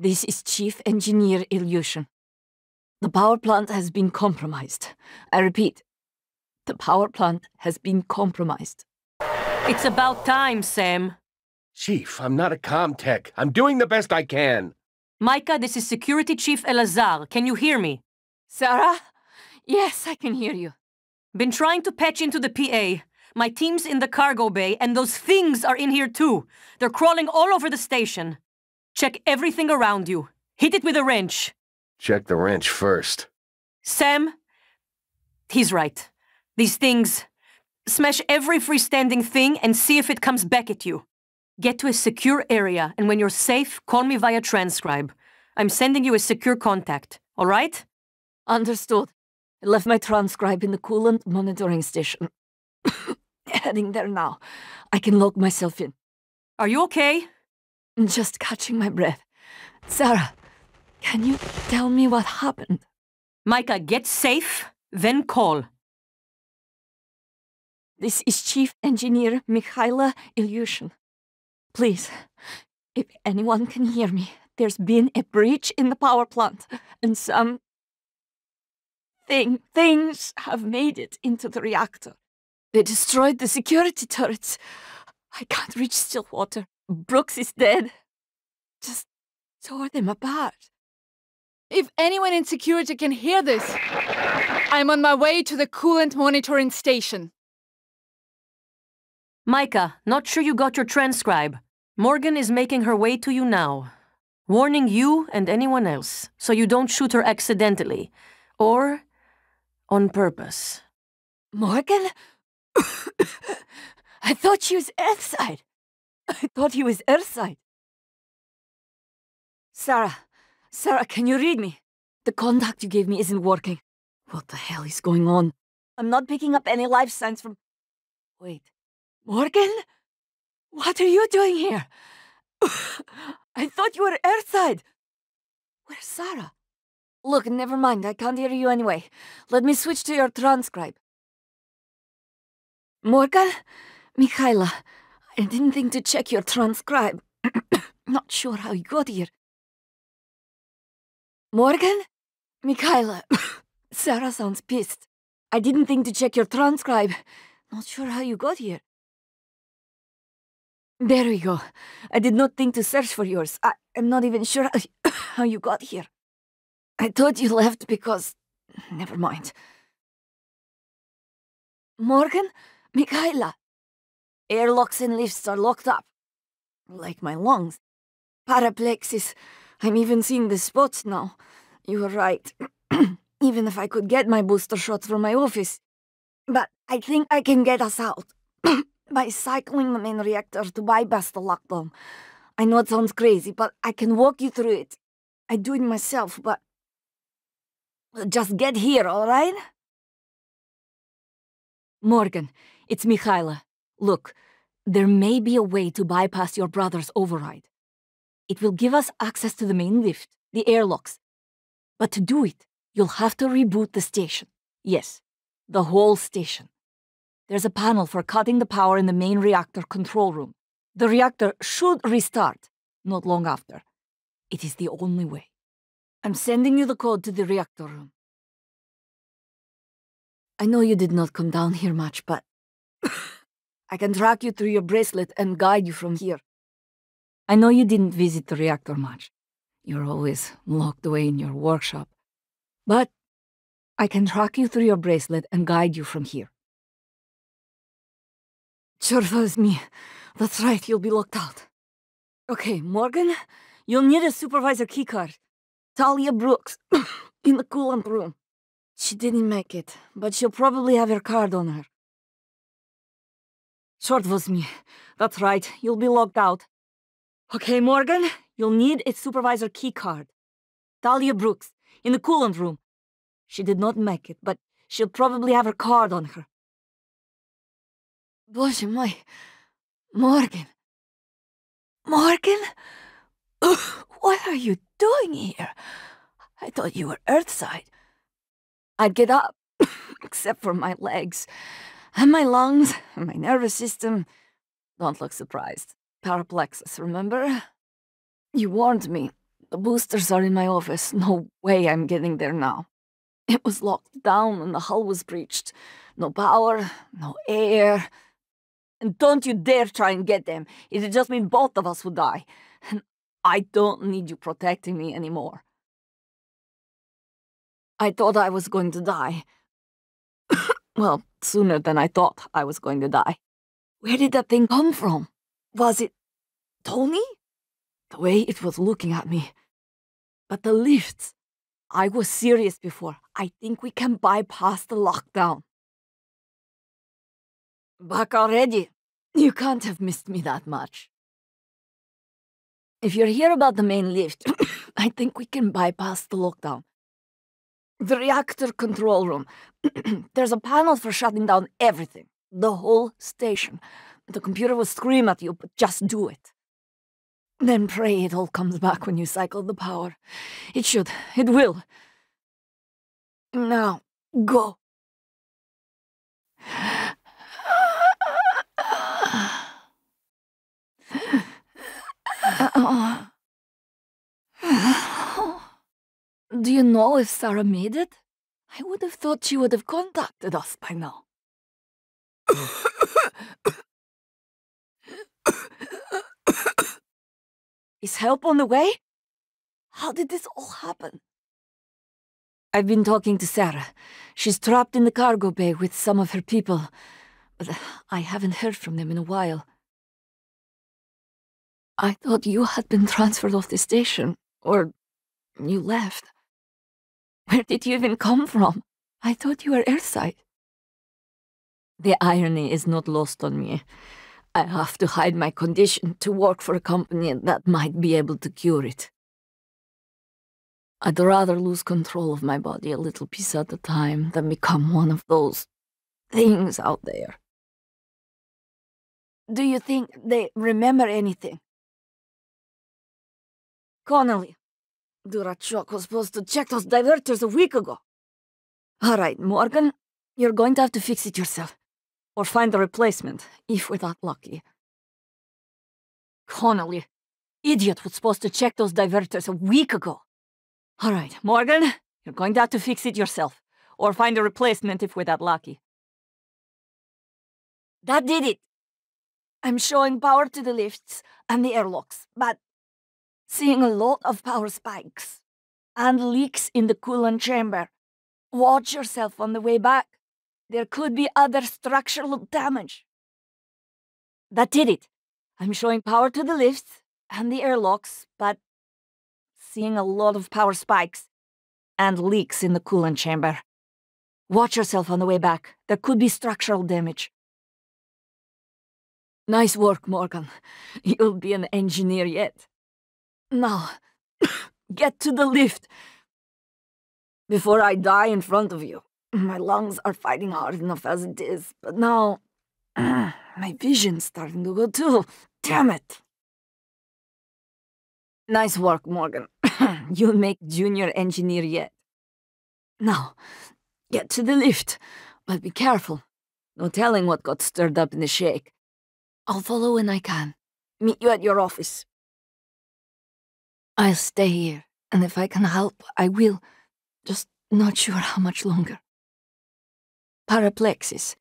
This is Chief Engineer Ilyushin. The power plant has been compromised. I repeat, the power plant has been compromised. It's about time, Sam. Chief, I'm not a comm-tech. I'm doing the best I can. Micah, this is Security Chief Elazar. Can you hear me? Sarah? Yes, I can hear you. Been trying to patch into the PA. My team's in the cargo bay, and those things are in here too. They're crawling all over the station. Check everything around you. Hit it with a wrench. Check the wrench first. Sam, he's right. These things... Smash every freestanding thing and see if it comes back at you. Get to a secure area, and when you're safe, call me via transcribe. I'm sending you a secure contact, all right? Understood. I left my transcribe in the coolant monitoring station. Heading there now. I can lock myself in. Are you okay? Just catching my breath. Sarah, can you tell me what happened? Micah, get safe, then call. This is Chief Engineer Mikhaila Ilyushin. Please, if anyone can hear me, there's been a breach in the power plant, and things have made it into the reactor. They destroyed the security turrets. I can't reach Stillwater. Brooks is dead. Just tore them apart. If anyone in security can hear this, I'm on my way to the coolant monitoring station. Micah, not sure you got your transcribe. Morgan is making her way to you now. Warning you and anyone else, so you don't shoot her accidentally. Or on purpose. Morgan? I thought she was Earthside. I thought he was Earthside. Sarah, can you read me? The contact you gave me isn't working. What the hell is going on? I'm not picking up any life signs from... Wait. Morgan? What are you doing here? I thought you were Earthside. Where's Sarah? Look, never mind. I can't hear you anyway. Let me switch to your transcribe. Morgan? Mikhaila, I didn't think to check your transcribe. Not sure how you got here. Morgan? Mikhaila. Sarah sounds pissed. I didn't think to check your transcribe. Not sure how you got here. There we go. I did not think to search for yours. I'm not even sure how you got here. I thought you left because... Never mind. Morgan? Mikhaila. Airlocks and lifts are locked up. Like my lungs. Paraplexis. I'm even seeing the spots now. You were right. Even if I could get my booster shots from my office. But I think I can get us out. By cycling the main reactor to bypass the lockdown. I know it sounds crazy, but I can walk you through it. I do it myself, but... Just get here, all right? Morgan, it's Mikhaila. Look, there may be a way to bypass your brother's override. It will give us access to the main lift, the airlocks. But to do it, you'll have to reboot the station. Yes, the whole station. There's a panel for cutting the power in the main reactor control room. The reactor should restart, not long after. It is the only way. I'm sending you the code to the reactor room. I know you did not come down here much, but... I can track you through your bracelet and guide you from here. I know you didn't visit the reactor much. You're always locked away in your workshop. But I can track you through your bracelet and guide you from here. Chort was me. That's right, you'll be locked out. Okay, Morgan, you'll need a supervisor keycard. Talia Brooks, in the coolant room. She didn't make it, but she'll probably have her card on her. Chort was me. That's right, you'll be locked out. Okay, Morgan, you'll need a supervisor keycard. Talia Brooks, in the coolant room. She did not make it, but she'll probably have her card on her. Bozhe my... Morgan. Morgan? What are you doing here? I thought you were Earthside. I'd get up, except for my legs. And my lungs, and my nervous system. Don't look surprised. Paraplexis, remember? You warned me. The boosters are in my office. No way I'm getting there now. It was locked down and the hull was breached. No power, no air. And don't you dare try and get them. It'd just mean both of us would die. And I don't need you protecting me anymore. I thought I was going to die. Well, sooner than I thought I was going to die. Where did that thing come from? Was it Tony? The way it was looking at me. But the lifts. I was serious before. I think we can bypass the lockdown. Back already? You can't have missed me that much. If you're here about the main lift, I think we can bypass the lockdown. The reactor control room. There's a panel for shutting down everything. The whole station. The computer will scream at you, but just do it. Then pray it all comes back when you cycle the power. It should. It will. Now, go. Do you know if Sarah made it? I would have thought she would have contacted us by now. Is help on the way? How did this all happen? I've been talking to Sarah. She's trapped in the cargo bay with some of her people, but I haven't heard from them in a while. I thought you had been transferred off the station, or you left. Where did you even come from? I thought you were airside. The irony is not lost on me. I have to hide my condition to work for a company that might be able to cure it. I'd rather lose control of my body a little piece at a time than become one of those things out there. Do you think they remember anything? Connolly, Durachok was supposed to check those diverters a week ago. All right, Morgan, you're going to have to fix it yourself. Or find a replacement, if we're that lucky. Connolly, idiot was supposed to check those diverters a week ago. All right, Morgan, you're going to have to fix it yourself. Or find a replacement if we're that lucky. That did it. I'm showing power to the lifts and the airlocks, but seeing a lot of power spikes and leaks in the coolant chamber. Watch yourself on the way back. There could be other structural damage. That did it. I'm showing power to the lifts and the airlocks, but seeing a lot of power spikes and leaks in the coolant chamber. Watch yourself on the way back. There could be structural damage. Nice work, Morgan. You'll be an engineer yet. Now, get to the lift before I die in front of you. My lungs are fighting hard enough as it is, but now my vision's starting to go too. Damn it. Nice work, Morgan. You'll make junior engineer yet. Now, get to the lift, but be careful. No telling what got stirred up in the shake. I'll follow when I can. Meet you at your office. I'll stay here, and if I can help, I will. Just not sure how much longer. Paraplexis.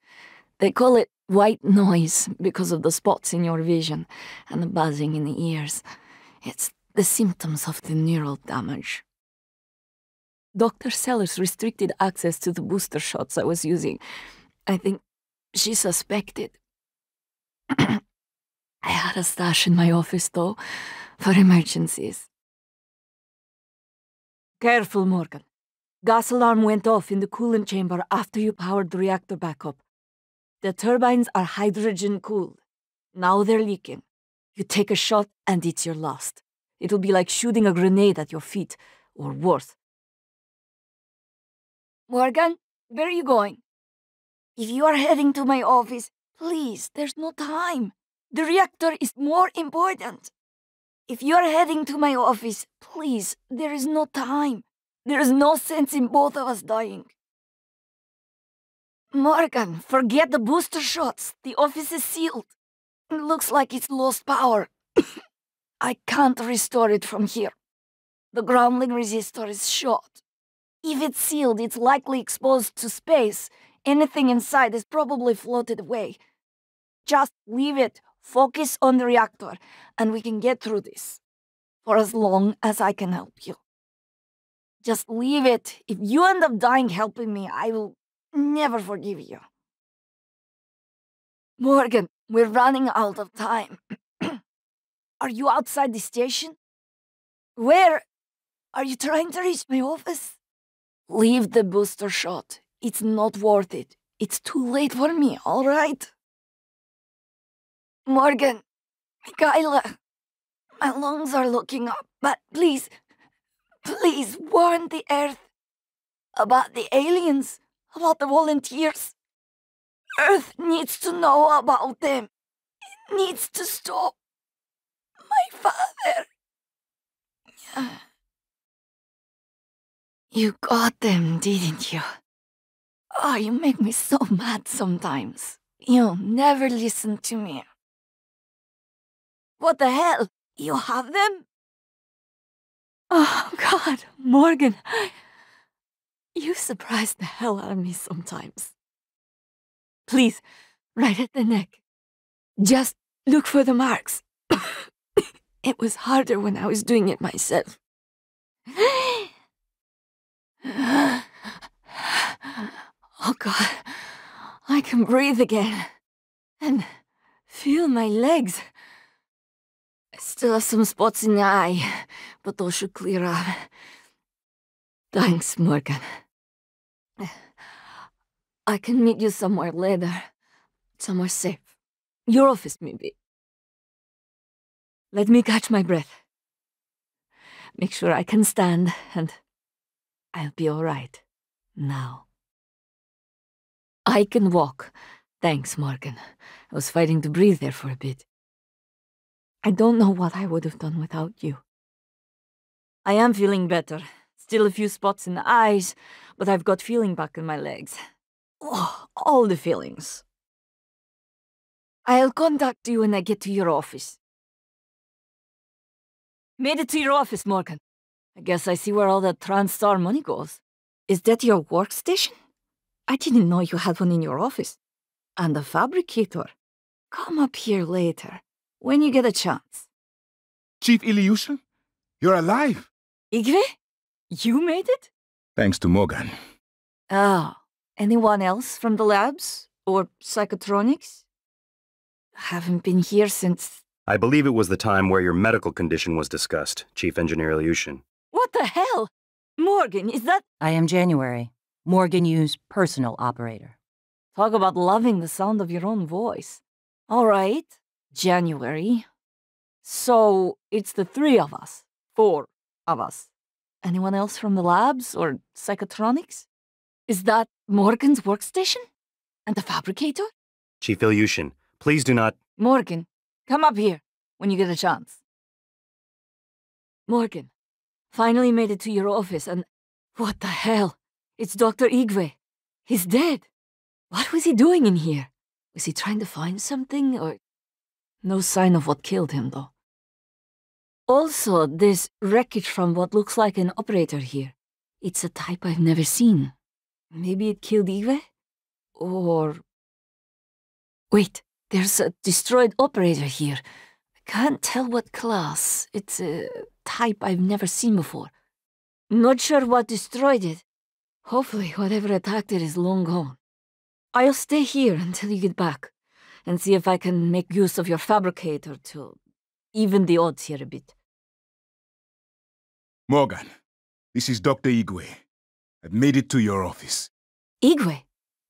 They call it white noise because of the spots in your vision and the buzzing in the ears. It's the symptoms of the neural damage. Dr. Sellers restricted access to the booster shots I was using. I think she suspected. I had a stash in my office, though, for emergencies. Careful, Morgan. Gas alarm went off in the coolant chamber after you powered the reactor back up. The turbines are hydrogen-cooled. Now they're leaking. You take a shot and it's your last. It'll be like shooting a grenade at your feet, or worse. Morgan, where are you going? If you are heading to my office, please, there's no time. The reactor is more important. If you are heading to my office, please, there is no time. There is no sense in both of us dying. Morgan, forget the booster shots. The office is sealed. It looks like it's lost power. I can't restore it from here. The grounding resistor is short. If it's sealed, it's likely exposed to space. Anything inside is probably floated away. Just leave it. Focus on the reactor, and we can get through this. For as long as I can help you. Just leave it. If you end up dying helping me, I will never forgive you. Morgan, we're running out of time. Are you outside the station? Where? Are you trying to reach my office? Leave the booster shot. It's not worth it. It's too late for me, all right? Morgan, Mikhaila, my lungs are looking up, but please warn the Earth about the aliens, about the volunteers. Earth needs to know about them. It needs to stop my father. You got them, didn't you? Oh, you make me so mad sometimes. You never listen to me. What the hell? You have them? Oh, God, Morgan. You surprise the hell out of me sometimes. Please, right at the neck. Just look for the marks. It was harder when I was doing it myself. Oh, God. I can breathe again. And feel my legs. I still have some spots in the eye, but those should clear up. Thanks, Morgan. I can meet you somewhere later. Somewhere safe. Your office, maybe. Let me catch my breath. Make sure I can stand, and I'll be all right. Now. I can walk. Thanks, Morgan. I was fighting to breathe there for a bit. I don't know what I would have done without you. I am feeling better. Still a few spots in the eyes, but I've got feeling back in my legs. Oh, all the feelings. I'll contact you when I get to your office. Made it to your office, Morgan. I guess I see where all that TranStar money goes. Is that your workstation? I didn't know you had one in your office. And a fabricator. Come up here later, when you get a chance. Chief Ilyushin? You're alive! Igwe? You made it? Thanks to Morgan. Oh, anyone else from the labs? Or psychotronics? Haven't been here since... I believe it was the time where your medical condition was discussed, Chief Engineer Ilyushin. What the hell? Morgan, is that... I am January, Morgan Yu's personal operator. Talk about loving the sound of your own voice. All right, January. So, it's the 3 of us. 4 of us. Anyone else from the labs or psychotronics? Is that Morgan's workstation? And the fabricator? Chief Ilyushin, please do not... Morgan, come up here when you get a chance. Morgan, finally made it to your office and... What the hell? It's Dr. Igwe. He's dead. What was he doing in here? Was he trying to find something or... No sign of what killed him, though. Also, there's wreckage from what looks like an operator here. It's a type I've never seen. Maybe it killed Igwe? Or... Wait, there's a destroyed operator here. I can't tell what class. It's a type I've never seen before. Not sure what destroyed it. Hopefully, whatever attacked it is long gone. I'll stay here until you get back, and see if I can make use of your fabricator to even the odds here a bit. Morgan, this is Dr. Igwe. I've made it to your office. Igwe,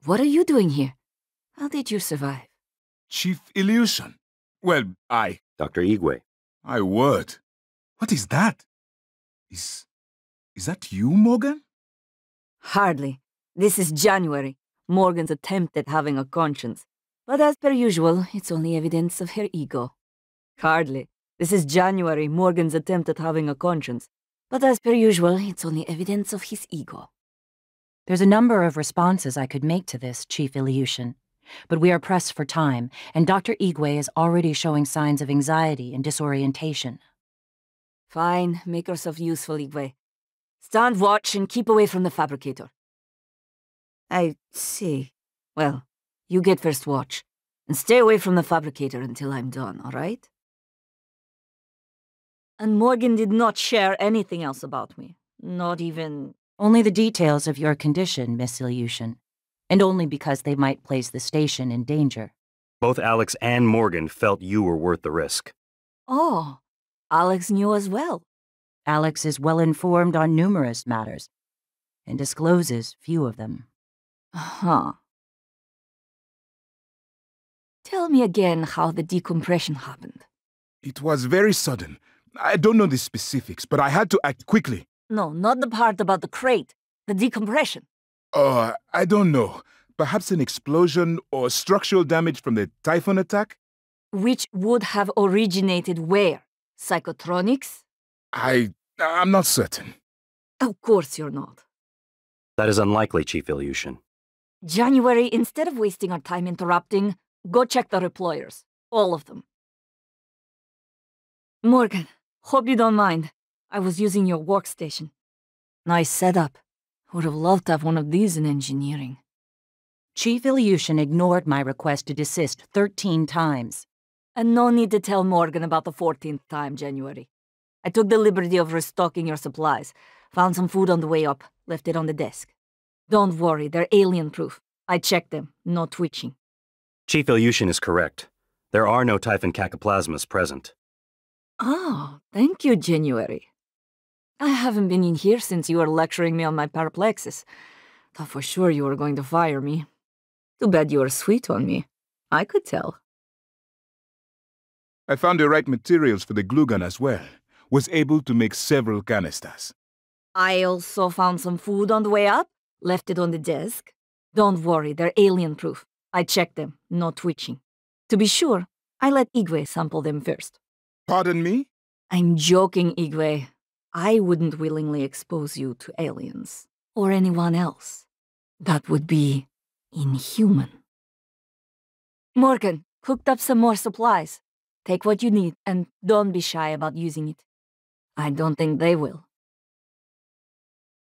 what are you doing here? How did you survive? Chief Ilyushin. Well, Dr. Igwe. My word. What is that? Is that you, Morgan? Hardly. This is January, Morgan's attempt at having a conscience. But as per usual, it's only evidence of her ego. Hardly. This is January, Morgan's attempt at having a conscience. But as per usual, it's only evidence of his ego. There's a number of responses I could make to this, Chief Ilyushin. But we are pressed for time, and Dr. Igwe is already showing signs of anxiety and disorientation. Fine, make yourself useful, Igwe. Stand watch and keep away from the fabricator. I see. Well, you get first watch. And stay away from the fabricator until I'm done, all right? And Morgan did not share anything else about me. Not even... Only the details of your condition, Miss Ilyushin. And only because they might place the station in danger. Both Alex and Morgan felt you were worth the risk. Oh, Alex knew as well. Alex is well informed on numerous matters, and discloses few of them. Huh. Tell me again how the decompression happened. It was very sudden. I don't know the specifics, but I had to act quickly. No, not the part about the crate. The decompression. I don't know. Perhaps an explosion or structural damage from the Typhon attack? Which would have originated where? Psychotronics? I'm not certain. Of course you're not. That is unlikely, Chief Ilyushin. January, instead of wasting our time interrupting, go check the reployers. All of them. Morgan, hope you don't mind. I was using your workstation. Nice setup. Would have loved to have one of these in engineering. Chief Ilyushin ignored my request to desist 13 times. And no need to tell Morgan about the 14th time, January. I took the liberty of restocking your supplies. Found some food on the way up, left it on the desk. Don't worry, they're alien-proof. I checked them, no twitching. Chief Ilyushin is correct. There are no Typhon cacoplasmas present. Oh, thank you, January. I haven't been in here since you were lecturing me on my paraplexis. Thought for sure you were going to fire me. Too bad you were sweet on me. I could tell. I found the right materials for the glue gun as well. Was able to make several canisters. I also found some food on the way up, left it on the desk. Don't worry, they're alien-proof. I checked them, no twitching. To be sure, I let Igwe sample them first. Pardon me? I'm joking, Igwe. I wouldn't willingly expose you to aliens. Or anyone else. That would be inhuman. Morgan, cooked up some more supplies. Take what you need, and don't be shy about using it. I don't think they will.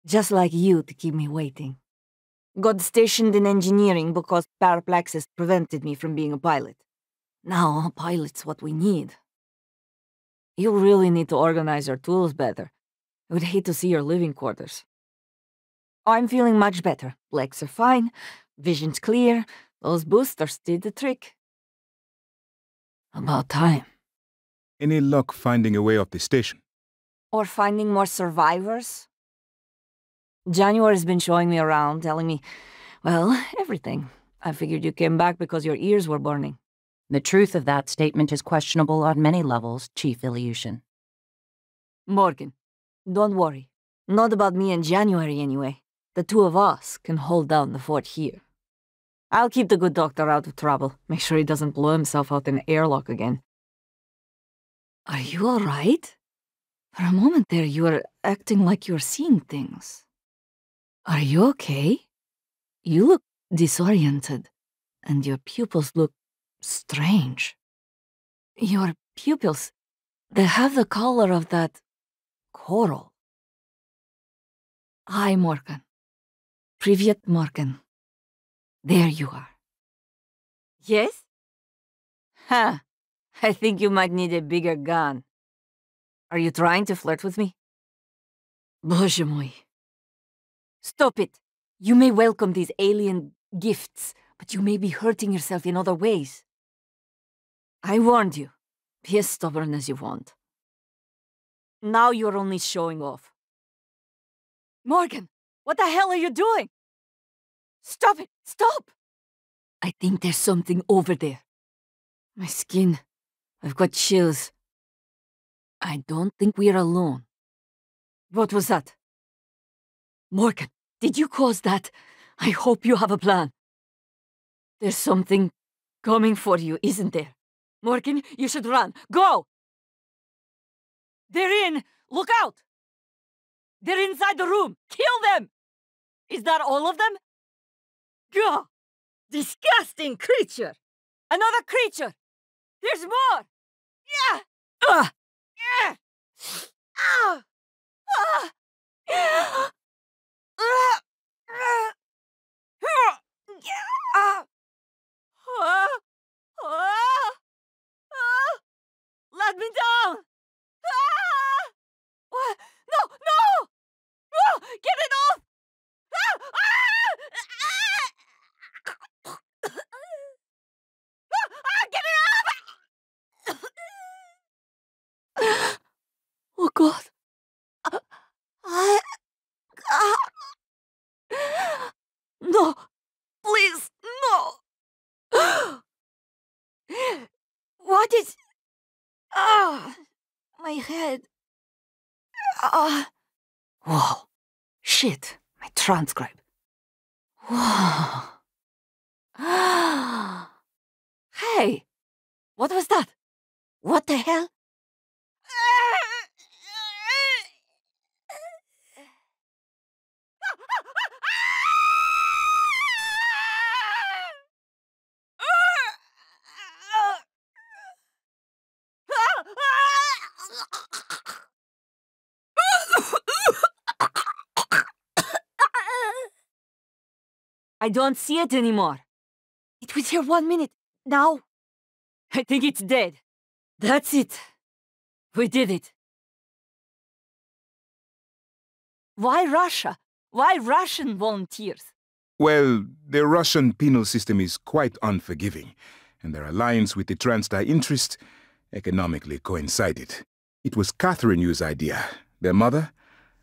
Just like you to keep me waiting. Got stationed in engineering because paraplexis prevented me from being a pilot. Now a pilot's what we need. You really need to organize your tools better. I would hate to see your living quarters. I'm feeling much better. Legs are fine, vision's clear, those boosters did the trick. About time. Any luck finding a way off the station? Or finding more survivors? January's been showing me around, telling me, well, everything. I figured you came back because your ears were burning. The truth of that statement is questionable on many levels, Chief Ilyushin. Morgan, don't worry. Not about me and January anyway. The two of us can hold down the fort here. I'll keep the good doctor out of trouble. Make sure he doesn't blow himself out in the airlock again. Are you all right? For a moment there, you were acting like you were seeing things. Are you okay? You look disoriented, and your pupils look strange. Your pupils, they have the color of that coral. Hi, Morgan. Privyet, Morgan. There you are. Yes? Huh. I think you might need a bigger gun. Are you trying to flirt with me? Bozhe moi. Stop it. You may welcome these alien gifts, but you may be hurting yourself in other ways. I warned you. Be as stubborn as you want. Now you're only showing off. Morgan, what the hell are you doing? Stop it! Stop! I think there's something over there. My skin. I've got chills. I don't think we're alone. What was that? Morgan, did you cause that? I hope you have a plan. There's something coming for you, isn't there? Morgan, you should run. Go! They're in! Look out! They're inside the room! Kill them! Is that all of them? Gah! Disgusting creature! Another creature! There's more! Yeah! Yeah! Ah! Ah! Let me down! What? No! No! No! Get it off! Get it off! Oh God! No! Please, no! What is... Ah! My head. Ah! Whoa. Shit. My transcribe. Whoa. Hey! What was that? What the hell? I don't see it anymore. It was here 1 minute. Now, I think it's dead. That's it. We did it. Why Russia? Why Russian volunteers? Well, the Russian penal system is quite unforgiving, and their alliance with the Transdai interest economically coincided. It was Catherine Yu's idea. Their mother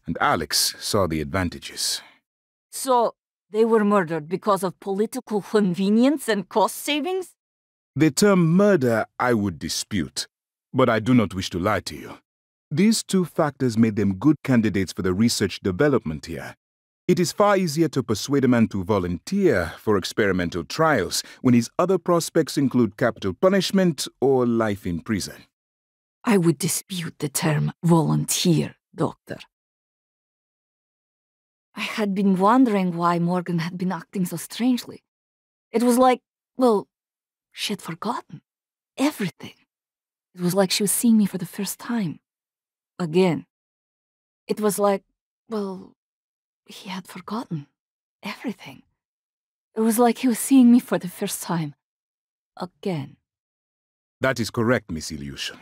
and Alex saw the advantages. So, they were murdered because of political convenience and cost savings? The term murder I would dispute, but I do not wish to lie to you. These two factors made them good candidates for the research development here. It is far easier to persuade a man to volunteer for experimental trials when his other prospects include capital punishment or life in prison. I would dispute the term volunteer, Doctor. I had been wondering why Morgan had been acting so strangely. It was like, well, she had forgotten everything. It was like she was seeing me for the first time. Again. It was like, well, he had forgotten everything. It was like he was seeing me for the first time. Again. That is correct, Miss Ilyushin.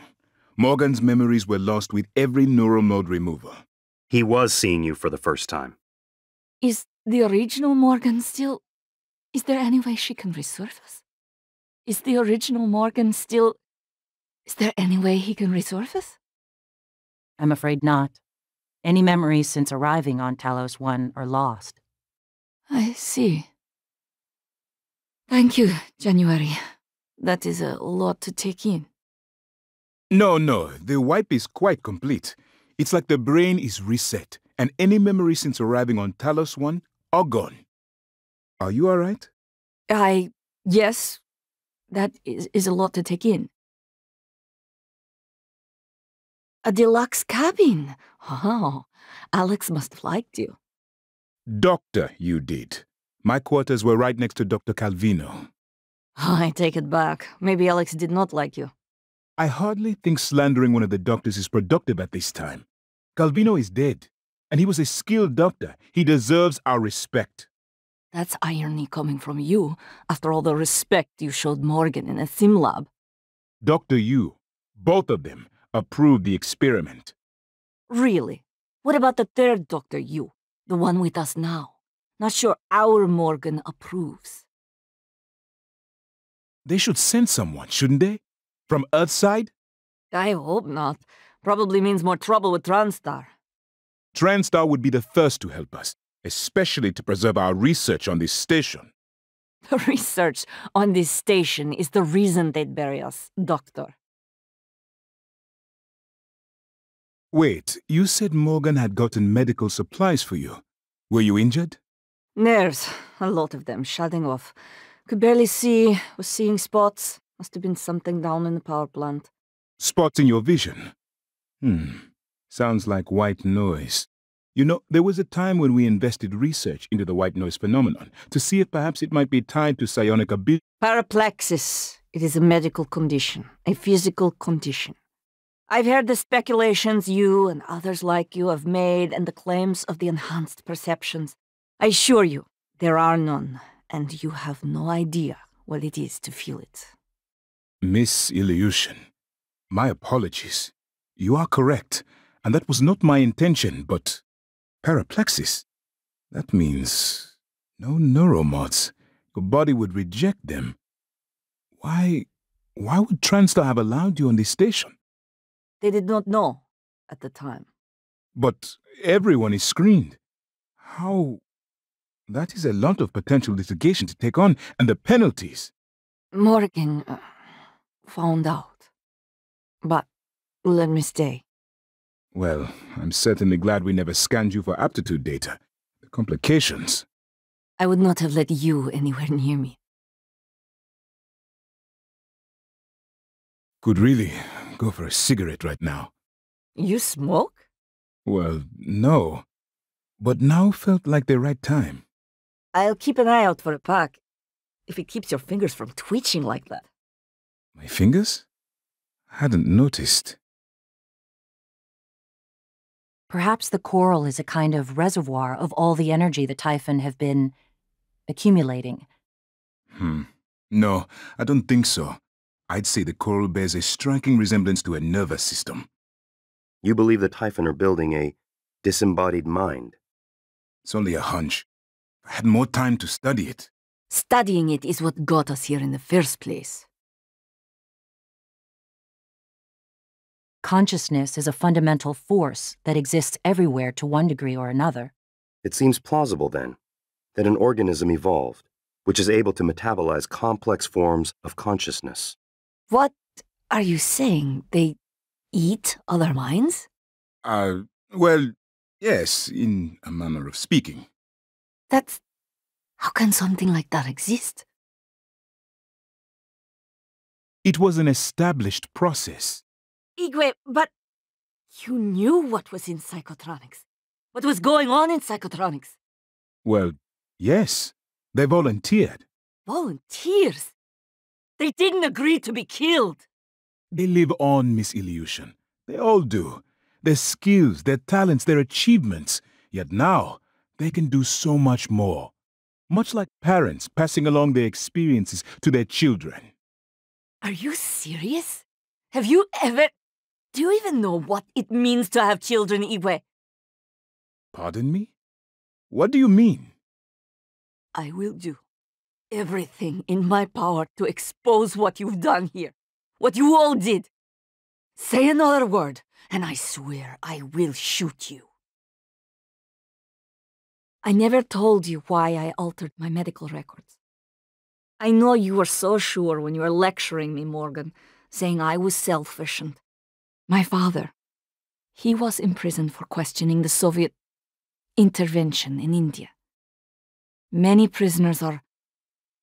Morgan's memories were lost with every neural node removal. He was seeing you for the first time. Is the original Morgan still... Is there any way she can resurface? Is the original Morgan still... Is there any way he can resurface? I'm afraid not. Any memories since arriving on Talos 1 are lost. I see. Thank you, January. That is a lot to take in. No, the wipe is quite complete. It's like the brain is reset, and any memories since arriving on Talos 1 are gone. Are you alright? Yes. That is a lot to take in. A deluxe cabin. Oh, Alex must have liked you. Doctor, you did. My quarters were right next to Dr. Calvino. I take it back. Maybe Alex did not like you. I hardly think slandering one of the doctors is productive at this time. Calvino is dead, and he was a skilled doctor. He deserves our respect. That's irony coming from you, after all the respect you showed Morgan in a sim lab. Dr. Yu, both of them, approved the experiment. Really? What about the third Dr. Yu, the one with us now? Not sure our Morgan approves. They should send someone, shouldn't they? From Earthside? I hope not. Probably means more trouble with Transtar. Transtar would be the first to help us, especially to preserve our research on this station. The research on this station is the reason they'd bury us, Doctor. Wait, you said Morgan had gotten medical supplies for you. Were you injured? Nerves. A lot of them shutting off. Could barely see, was seeing spots. Must have been something down in the power plant. Spots in your vision? Sounds like white noise. You know, there was a time when we invested research into the white noise phenomenon to see if perhaps it might be tied to psionic ability. Paraplexis. It is a medical condition, a physical condition. I've heard the speculations you and others like you have made and the claims of the enhanced perceptions. I assure you, there are none, and you have no idea what it is to feel it. Miss Ilyushin, my apologies. You are correct, and that was not my intention, but paraplexis. That means no neuromods. Your body would reject them. Why would TranStar have allowed you on this station? They did not know at the time. But everyone is screened. How? That is a lot of potential litigation to take on, and the penalties. Morgan found out. But let me stay. Well, I'm certainly glad we never scanned you for aptitude data. The complications. I would not have let you anywhere near me. Could really go for a cigarette right now. You smoke? Well, no. But now felt like the right time. I'll keep an eye out for a pack, if it keeps your fingers from twitching like that. My fingers? I hadn't noticed. Perhaps the coral is a kind of reservoir of all the energy the Typhon have been accumulating. No, I don't think so. I'd say the coral bears a striking resemblance to a nervous system. You believe the Typhon are building a disembodied mind? It's only a hunch. If I had more time to study it. Studying it is what got us here in the first place. Consciousness is a fundamental force that exists everywhere to one degree or another. It seems plausible, then, that an organism evolved, which is able to metabolize complex forms of consciousness. What are you saying? They eat other minds? Well, yes, in a manner of speaking. That's... How can something like that exist? It was an established process. Igwe, but you knew what was in psychotronics. What was going on in psychotronics? Well, yes. They volunteered. Volunteers? They didn't agree to be killed. They live on, Miss Ilyushin. They all do. Their skills, their talents, their achievements. Yet now, they can do so much more. Much like parents passing along their experiences to their children. Are you serious? Have you ever... Do you even know what it means to have children, Igwe? Pardon me? What do you mean? I will do everything in my power to expose what you've done here. What you all did. Say another word, and I swear I will shoot you. I never told you why I altered my medical records. I know you were so sure when you were lecturing me, Morgan, saying I was selfish and... My father, he was imprisoned for questioning the Soviet intervention in India. Many prisoners are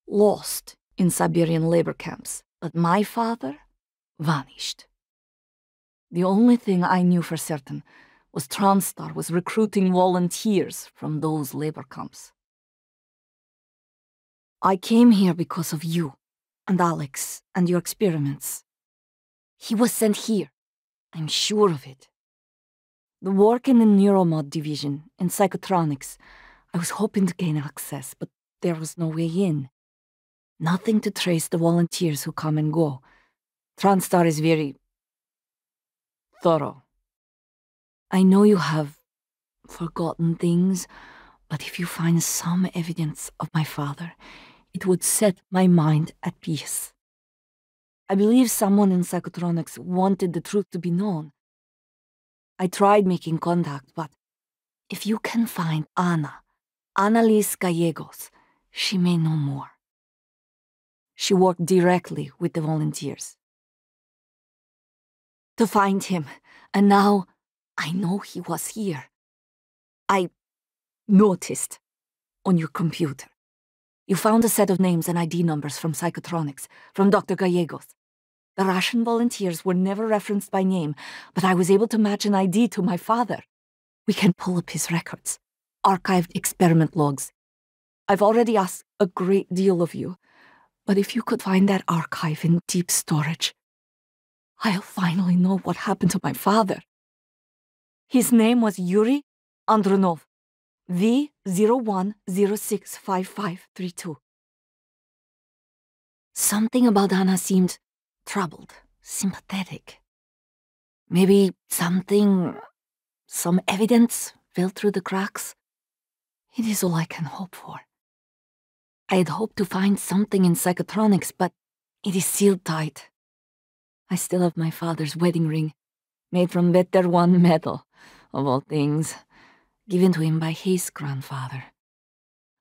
lost in Siberian labor camps, but my father vanished. The only thing I knew for certain was TranStar was recruiting volunteers from those labor camps. I came here because of you and Alex and your experiments. He was sent here. I'm sure of it. The work in the neuromod division in psychotronics, I was hoping to gain access, but there was no way in. Nothing to trace the volunteers who come and go. TranStar is very... thorough. I know you have forgotten things, but if you find some evidence of my father, it would set my mind at peace. I believe someone in psychotronics wanted the truth to be known. I tried making contact, but if you can find Annalise Gallegos, she may know more. She worked directly with the volunteers. To find him, and now I know he was here. I noticed on your computer. You found a set of names and ID numbers from psychotronics, from Dr. Gallegos. The Russian volunteers were never referenced by name, but I was able to match an ID to my father. We can pull up his records, archived experiment logs. I've already asked a great deal of you, but if you could find that archive in deep storage, I'll finally know what happened to my father. His name was Yuri Andronov, V01065532. Something about Anna seemed troubled, sympathetic. Maybe some evidence fell through the cracks. It is all I can hope for. I had hoped to find something in psychotronics, but it is sealed tight. I still have my father's wedding ring, made from Vetter-1 metal, of all things, given to him by his grandfather.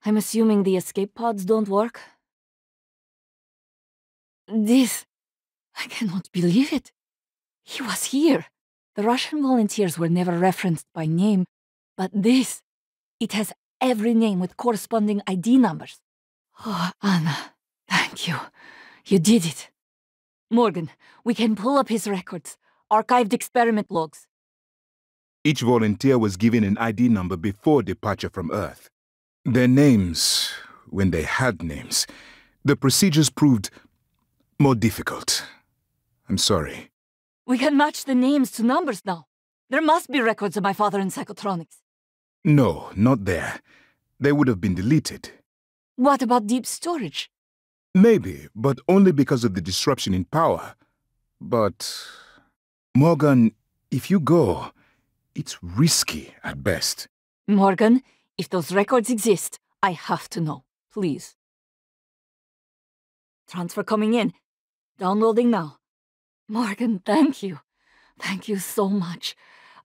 I'm assuming the escape pods don't work? I cannot believe it. He was here. The Russian volunteers were never referenced by name, but it has every name with corresponding ID numbers. Oh, Anna, thank you. You did it. Morgan, we can pull up his records, archived experiment logs. Each volunteer was given an ID number before departure from Earth. Their names, when they had names, the procedures proved more difficult. I'm sorry. We can match the names to numbers now. There must be records of my father in psychotronics. No, not there. They would have been deleted. What about deep storage? Maybe, but only because of the disruption in power. But, Morgan, if you go, it's risky at best. Morgan, if those records exist, I have to know. Please. Transfer coming in. Downloading now. Morgan, thank you. Thank you so much.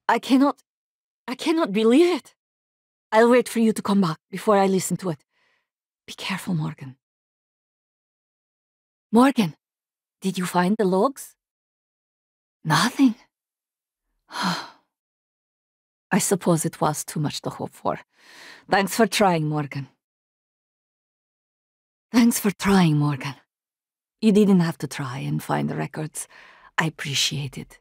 I cannot believe it. I'll wait for you to come back before I listen to it. Be careful, Morgan. Morgan, did you find the logs? Nothing. I suppose it was too much to hope for. Thanks for trying, Morgan. Thanks for trying, Morgan. You didn't have to try and find the records. I appreciate it.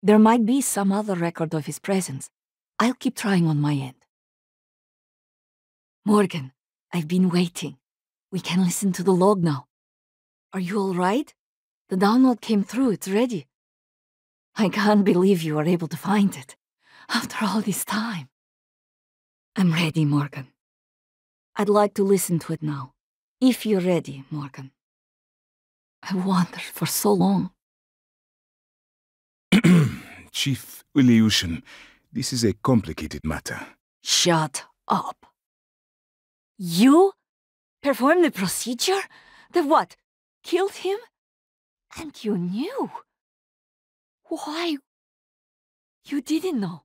There might be some other record of his presence. I'll keep trying on my end. Morgan, I've been waiting. We can listen to the log now. Are you all right? The download came through, it's ready. I can't believe you were able to find it, after all this time. I'm ready, Morgan. I'd like to listen to it now, if you're ready, Morgan. I wondered for so long. Chief Ilyushin, this is a complicated matter. Shut up. You performed the procedure? The what? Killed him? And you knew? Why? You didn't know.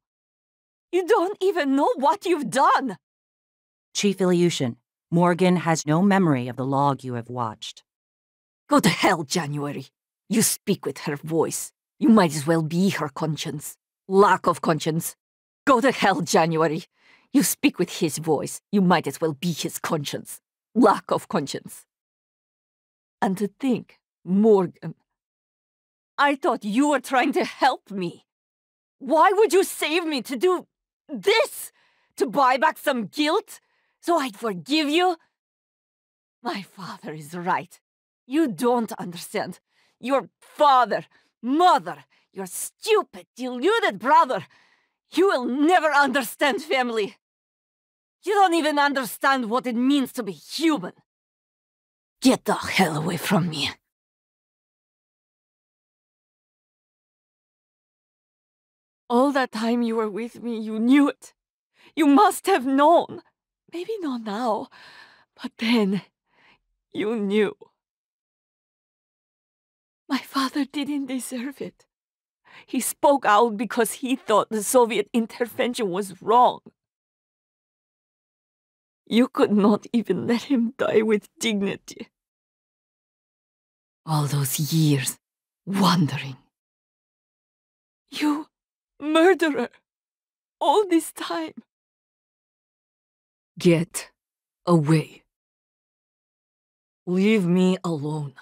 You don't even know what you've done. Chief Ilyushin, Morgan has no memory of the log you have watched. Go to hell, January. You speak with her voice. You might as well be her conscience. Lack of conscience. Go to hell, January. You speak with his voice. You might as well be his conscience. Lack of conscience. And to think, Morgan, I thought you were trying to help me. Why would you save me to do this? To buy back some guilt? So I'd forgive you? My father is right. You don't understand. Your father, mother, your stupid, deluded brother. You will never understand family. You don't even understand what it means to be human. Get the hell away from me. All that time you were with me, you knew it. You must have known. Maybe not now, but then you knew. My father didn't deserve it. He spoke out because he thought the Soviet intervention was wrong. You could not even let him die with dignity. All those years, wandering. You murderer! All this time. Get away. Leave me alone.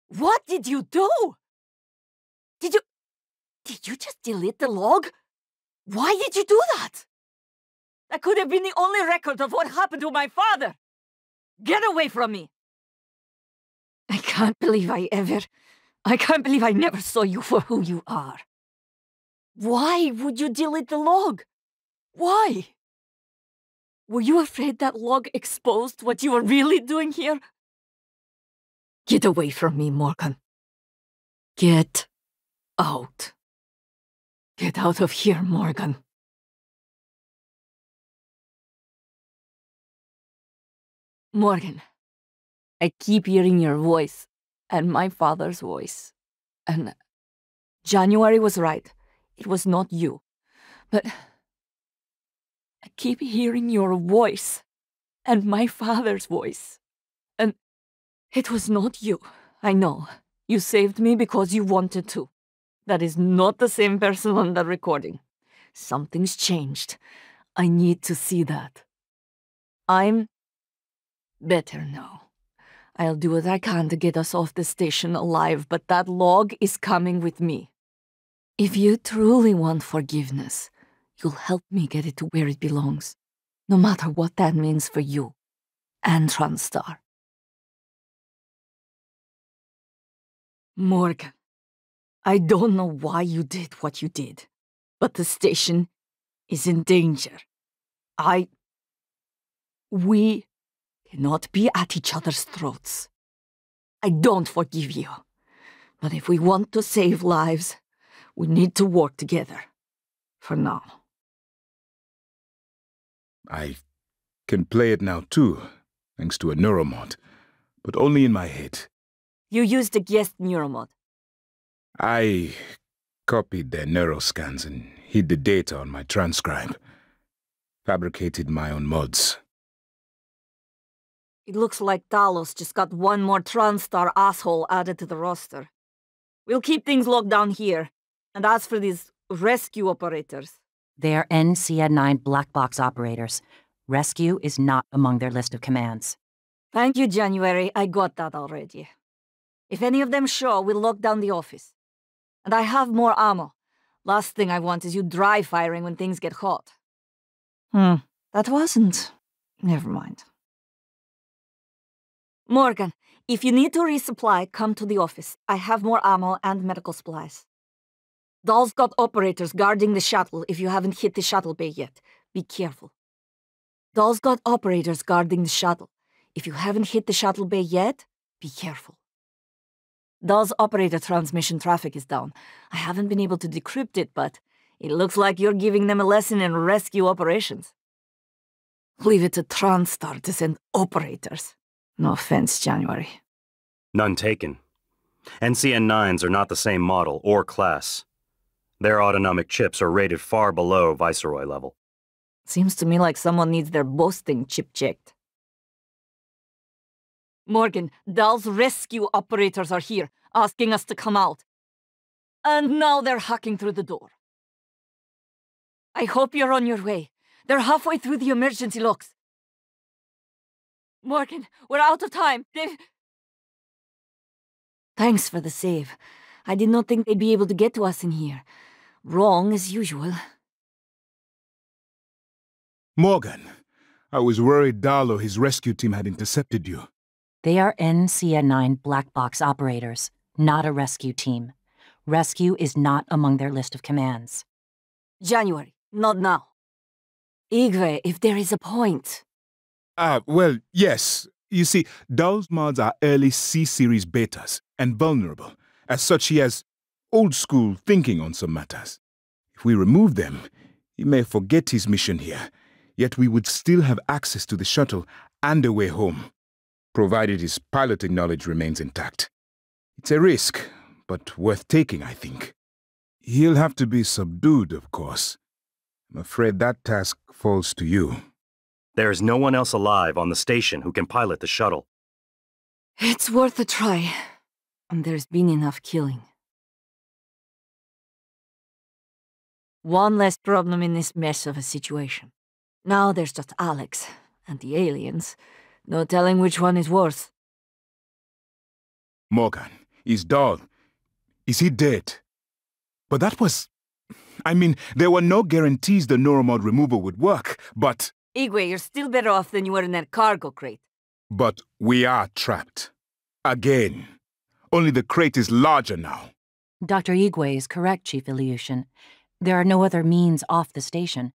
What did you do? Did you just delete the log? Why did you do that? That could have been the only record of what happened to my father. Get away from me! I can't believe I never saw you for who you are. Why would you delete the log? Why? Were you afraid that log exposed what you were really doing here? Get away from me, Morgan. Get out. Get out of here, Morgan. Morgan, I keep hearing your voice, and my father's voice. And January was right. It was not you. But I keep hearing your voice, and my father's voice. And it was not you. I know. You saved me because you wanted to. That is not the same person on the recording. Something's changed. I need to see that. I'm better now. I'll do what I can to get us off the station alive, but that log is coming with me. If you truly want forgiveness, you'll help me get it to where it belongs, no matter what that means for you and TranStar. Morgan, I don't know why you did what you did, but the station is in danger. We cannot be at each other's throats. I don't forgive you, but if we want to save lives, we need to work together. For now. I can play it now too, thanks to a neuromod, but only in my head. You used a guest neuromod. I copied their neuroscans and hid the data on my transcribe. Fabricated my own mods. It looks like Talos just got one more TranStar asshole added to the roster. We'll keep things locked down here. And as for these rescue operators... They are NCN9 black box operators. Rescue is not among their list of commands. Thank you, January. I got that already. If any of them show, we'll lock down the office. And I have more ammo. Last thing I want is you dry firing when things get hot. That wasn't... Never mind. Morgan, if you need to resupply, come to the office. I have more ammo and medical supplies. Dahl's got operators guarding the shuttle if you haven't hit the shuttle bay yet. Be careful. Dahl's got operators guarding the shuttle. If you haven't hit the shuttle bay yet, be careful. Dahl's operator transmission traffic is down. I haven't been able to decrypt it, but it looks like you're giving them a lesson in rescue operations. Leave it to TranStar to send operators. No offense, January. None taken. NCN9s are not the same model or class. Their autonomic chips are rated far below Viceroy level. Seems to me like someone needs their boasting chip checked. Morgan, Dahl's rescue operators are here, asking us to come out. And now they're hacking through the door. I hope you're on your way. They're halfway through the emergency locks. Morgan, we're out of time. Thanks for the save. I did not think they'd be able to get to us in here. Wrong as usual. Morgan, I was worried Dahl or his rescue team had intercepted you. They are NCN9 black box operators, not a rescue team. Rescue is not among their list of commands. January, not now. Igwe, if there is a point. Well, yes. You see, Dahl's mods are early C-series betas and vulnerable. As such, he has old-school thinking on some matters. If we remove them, he may forget his mission here, yet we would still have access to the shuttle and a way home, provided his piloting knowledge remains intact. It's a risk, but worth taking, I think. He'll have to be subdued, of course. I'm afraid that task falls to you. There is no one else alive on the station who can pilot the shuttle. It's worth a try. And there's been enough killing. One less problem in this mess of a situation. Now there's just Alex and the aliens. No telling which one is worse. Morgan, is Dahl... is he dead? But that was... I mean, there were no guarantees the neuromod removal would work, but... Igwe, you're still better off than you were in that cargo crate. But we are trapped. Again. Only the crate is larger now. Dr. Igwe is correct, Chief Ilyushin. There are no other means off the station.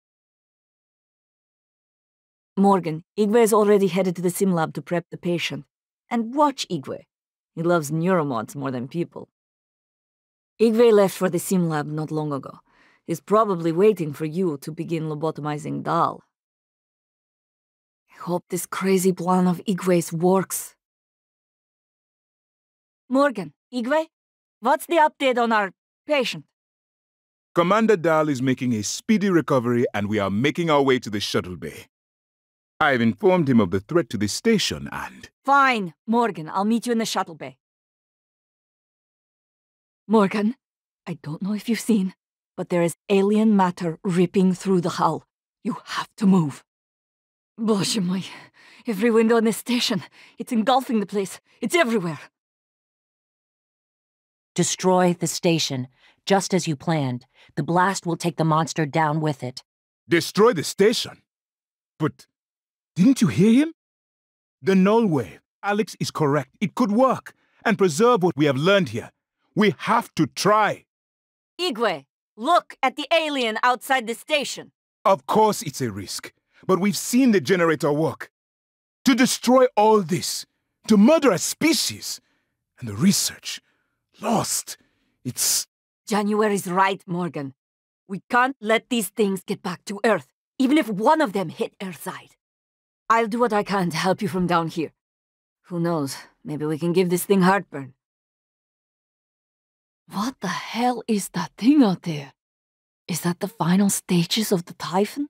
Morgan, Igwe is already headed to the sim lab to prep the patient. And watch Igwe. He loves neuromods more than people. Igwe left for the sim lab not long ago. He's probably waiting for you to begin lobotomizing Dahl. I hope this crazy plan of Igwe's works. Morgan, Igwe, what's the update on our patient? Commander Dahl is making a speedy recovery and we are making our way to the shuttle bay. I have informed him of the threat to the station and... Fine, Morgan, I'll meet you in the shuttle bay. Morgan, I don't know if you've seen, but there is alien matter ripping through the hull. You have to move. Bozhe my, every window in this station, it's engulfing the place. It's everywhere. Destroy the station, just as you planned. The blast will take the monster down with it. Destroy the station? But didn't you hear him? The null wave. Alex is correct. It could work and preserve what we have learned here. We have to try. Igwe, look at the alien outside the station. Of course it's a risk, but we've seen the generator work. To destroy all this, to murder a species, and the research, lost. It's... January's right, Morgan. We can't let these things get back to Earth, even if one of them hit Earthside. I'll do what I can to help you from down here. Who knows, maybe we can give this thing heartburn. What the hell is that thing out there? Is that the final stages of the typhon?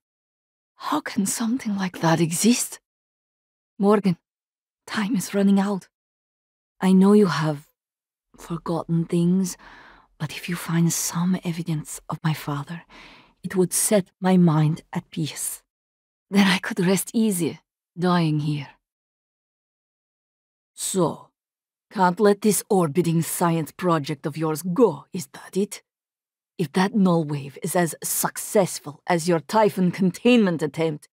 How can something like that exist? Morgan, time is running out. I know you have forgotten things, but if you find some evidence of my father, it would set my mind at peace. Then I could rest easy, dying here. So, can't let this orbiting science project of yours go, is that it? If that null wave is as successful as your typhon containment attempt,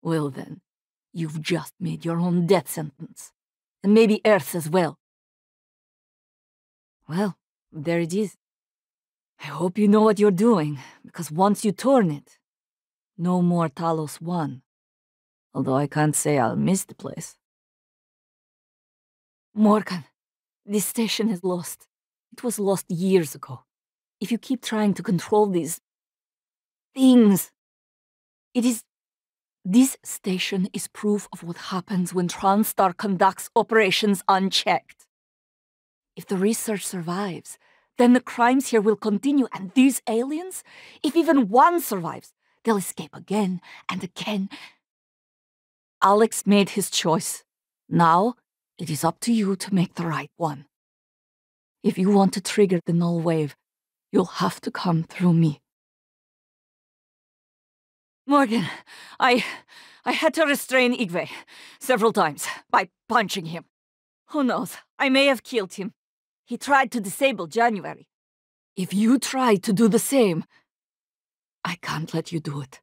well then, you've just made your own death sentence. And maybe Earth's as well. Well, there it is. I hope you know what you're doing, because once you turn it, no more Talos 1. Although I can't say I'll miss the place. Morgan, this station is lost. It was lost years ago. If you keep trying to control these... things... This station is proof of what happens when TranStar conducts operations unchecked. If the research survives, then the crimes here will continue, and these aliens, if even one survives, they'll escape again and again. Alex made his choice. Now, it is up to you to make the right one. If you want to trigger the null wave, you'll have to come through me. Morgan, I had to restrain Igwe several times by punching him. Who knows, I may have killed him. He tried to disable January. If you try to do the same, I can't let you do it.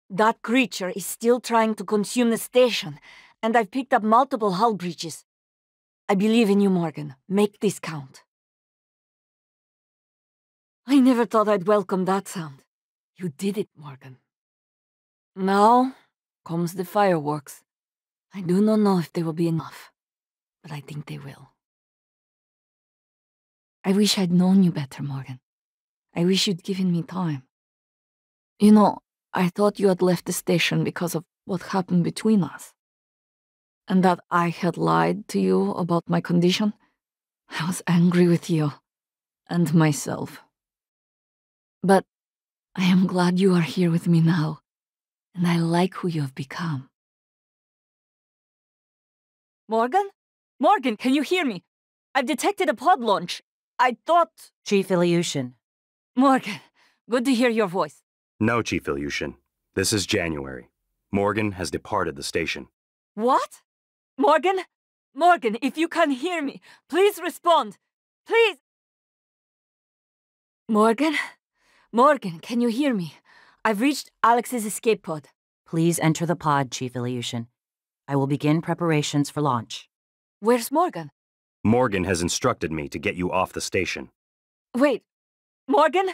That creature is still trying to consume the station, and I've picked up multiple hull breaches. I believe in you, Morgan. Make this count. I never thought I'd welcome that sound. You did it, Morgan. Now comes the fireworks. I do not know if they will be enough, but I think they will. I wish I'd known you better, Morgan. I wish you'd given me time. You know, I thought you had left the station because of what happened between us. And that I had lied to you about my condition. I was angry with you and myself. But I am glad you are here with me now, and I like who you have become. Morgan? Morgan, can you hear me? I've detected a pod launch. I thought... Chief Ilyushin. Morgan, good to hear your voice. No, Chief Ilyushin. This is January. Morgan has departed the station. What? Morgan? Morgan, if you can hear me, please respond. Please. Morgan? Morgan, can you hear me? I've reached Alex's escape pod. Please enter the pod, Chief Ilyushin. I will begin preparations for launch. Where's Morgan? Morgan has instructed me to get you off the station. Wait, Morgan?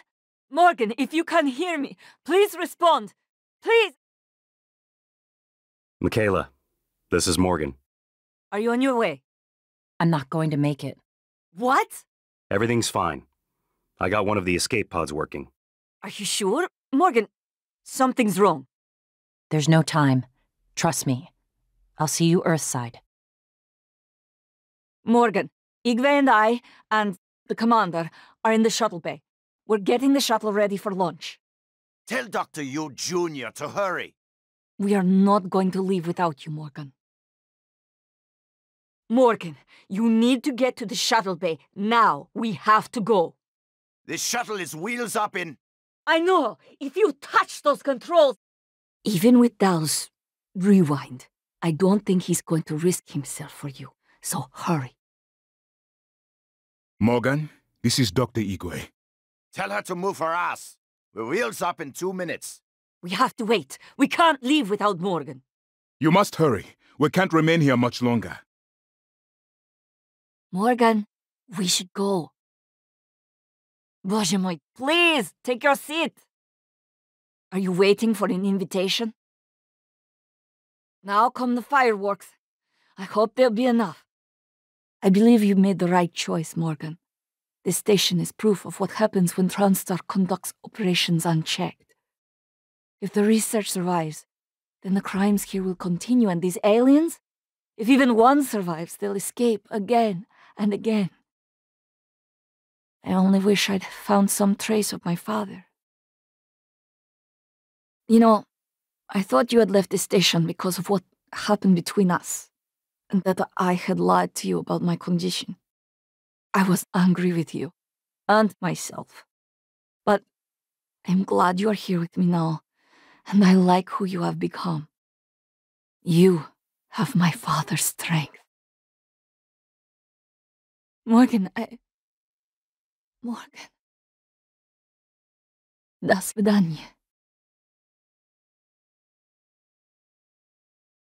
Morgan, if you can hear me, please respond. Please! Mikhaila, this is Morgan. Are you on your way? I'm not going to make it. What? Everything's fine. I got one of the escape pods working. Are you sure? Morgan, something's wrong. There's no time. Trust me. I'll see you Earthside. Morgan, Igwe and I, and the commander, are in the shuttle bay. We're getting the shuttle ready for launch. Tell Dr. Yu Jr. to hurry. We are not going to leave without you, Morgan. Morgan, you need to get to the shuttle bay. Now, we have to go. This shuttle is wheels up in... I know! If you touch those controls... Even with Dahl's rewind, I don't think he's going to risk himself for you. So hurry. Morgan, this is Dr. Igwe. Tell her to move her ass. We're wheels up in 2 minutes. We have to wait. We can't leave without Morgan. You must hurry. We can't remain here much longer. Morgan, we should go. Bozhe moi, please, take your seat. Are you waiting for an invitation? Now come the fireworks. I hope there'll be enough. I believe you made the right choice, Morgan. This station is proof of what happens when Transtar conducts operations unchecked. If the research survives, then the crimes here will continue, and these aliens, if even one survives, they'll escape again and again. I only wish I'd found some trace of my father. You know, I thought you had left the station because of what happened between us, and that I had lied to you about my condition. I was angry with you, and myself. But I'm glad you are here with me now, and I like who you have become. You have my father's strength. Morgan, Morgan. До свидания.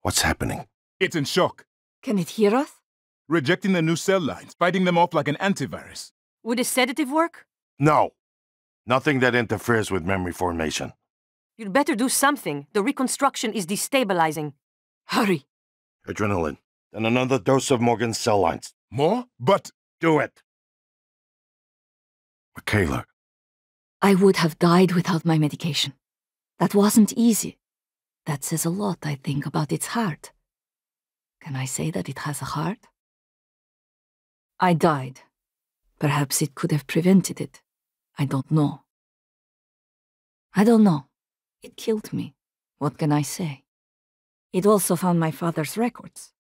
What's happening? It's in shock. Can it hear us? Rejecting the new cell lines, fighting them off like an antivirus. Would a sedative work? No. Nothing that interferes with memory formation. You'd better do something. The reconstruction is destabilizing. Hurry. Adrenaline. Then another dose of Morgan's cell lines. More? But... Do it. Mikhaila. I would have died without my medication. That wasn't easy. That says a lot, I think, about its heart. Can I say that it has a heart? I died. Perhaps it could have prevented it. I don't know. I don't know. It killed me. What can I say? It also found my father's records.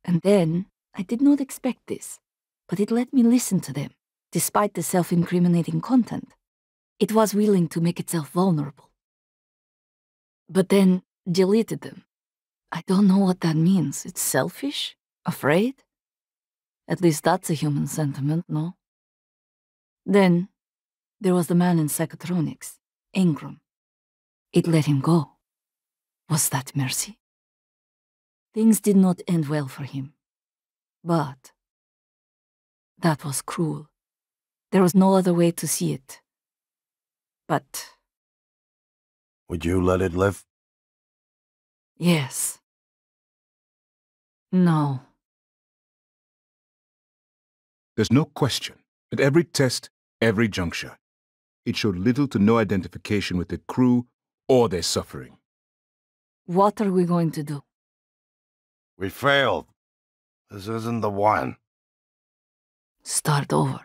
And then, I did not expect this, but it let me listen to them, despite the self-incriminating content. It was willing to make itself vulnerable. But then, deleted them. I don't know what that means. It's selfish? Afraid? At least that's a human sentiment, no? Then, there was the man in psychotronics, Ingram. It let him go. Was that mercy? Things did not end well for him. But that was cruel. There was no other way to see it. But... Would you let it live? yes. No. There's no question. At every test, every juncture, it showed little to no identification with the crew or their suffering. What are we going to do? We failed. This isn't the one. Start over.